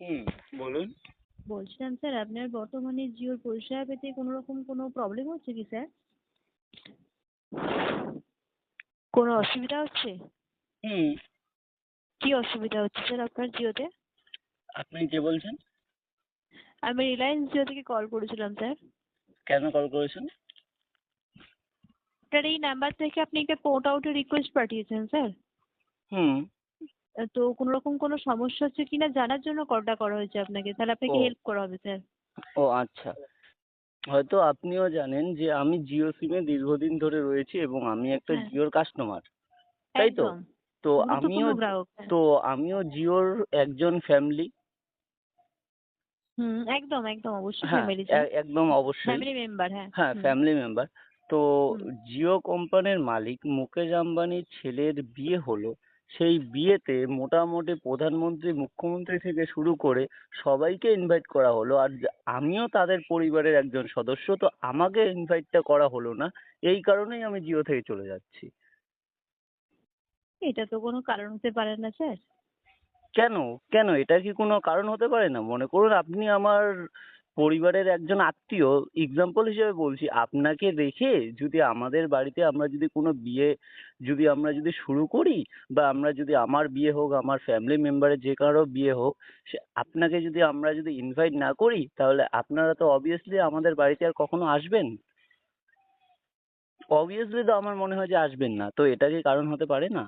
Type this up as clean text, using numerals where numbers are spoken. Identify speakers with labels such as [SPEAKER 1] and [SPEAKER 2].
[SPEAKER 1] হুম, বলুন।
[SPEAKER 2] বলছিলাম স্যার, আপনার বর্তমানে জিওর পরিষেবা পেতে কোনো রকম কোনো প্রবলেম হচ্ছে কি স্যার? কোনো অসুবিধা হচ্ছে?
[SPEAKER 1] হুম।
[SPEAKER 2] কি অসুবিধা হচ্ছে স্যার আপনার জিওতে?
[SPEAKER 1] আপনি কে বলছেন?
[SPEAKER 2] আমি রিলায়েন্স জিও থেকে কল করেছিলাম স্যার।
[SPEAKER 1] কেন কল করেছেন?
[SPEAKER 2] আপনার এই নাম্বার থেকে আপনি একটা পোর্ট আউটের রিকোয়েস্ট পাঠিয়েছেন স্যার।
[SPEAKER 1] হুম।
[SPEAKER 2] তো কোনো রকম কোনো সমস্যা হচ্ছে কিনা জানার জন্য কলটা করা হয়েছে আপনাকে, তাহলে আপনাকে
[SPEAKER 1] ও
[SPEAKER 2] হেল্প করা হবে স্যার।
[SPEAKER 1] ও আচ্ছা। হয়তো আপনিও জানেন যে আমি জিও সিমে দীর্ঘদিন ধরে রয়েছি এবং আমি একটা
[SPEAKER 2] হ্যাঁ,
[SPEAKER 1] জিওর কাস্টমার, তাই তো?
[SPEAKER 2] একদম
[SPEAKER 1] তো আমিও
[SPEAKER 2] গুরুত্বপূর্ণ গ্রাহক। হ্যাঁ,
[SPEAKER 1] তো আমিও জিওর একজন ফ্যামিলি।
[SPEAKER 2] হুম, একদম একদম অবশ্যই
[SPEAKER 1] হ্যাঁ,
[SPEAKER 2] ফ্যামিলি স্যার।
[SPEAKER 1] একদম অবশ্যই।
[SPEAKER 2] ফ্যামিলি মেম্বার, হ্যাঁ।
[SPEAKER 1] হ্যাঁ,
[SPEAKER 2] হুম
[SPEAKER 1] ফ্যামিলি মেম্বার। তো
[SPEAKER 2] হুম।
[SPEAKER 1] জিও কোম্পানির মালিক মুকেশ আম্বানির ছেলের বিয়ে হলো। সেই বিয়েতে মোটামুটি প্রধানমন্ত্রী, মুখ্যমন্ত্রী থেকে শুরু করে সবাইকে ইনভাইট করা হলো। আর আমিও তাদের পরিবারের একজন সদস্য, তো আমাকে ইনভাইটটা করা হলো না। এই কারণেই আমি জিও থেকে চলে যাচ্ছি।
[SPEAKER 2] এটা তো কোনো কারণ হতে পারে না স্যার।
[SPEAKER 1] কেন? কেন? এটা কি কোনো কারণ হতে পারে না? মনে করুন আপনি আমার পরিবারের একজন আত্মীয়, এক্সাম্পল হিসেবে বলছি, আপনাকে রেখে যদি আমাদের বাড়িতে আমরা যদি কোনো বিয়ে আমরা যদি শুরু করি, বা আমরা যদি আমার বিয়ে হোক, আমার ফ্যামিলি মেম্বারের যে কারো বিয়ে হোক, আপনাকে যদি আমরা যদি ইনভাইট না করি, তাহলে আপনারা তো অবভিয়াসলি আমাদের বাড়িতে আর কখনো আসবেন? অবভিয়াসলি তো আমার মনে হয় যে আসবেন না। তো এটা কি কারণ হতে পারে না?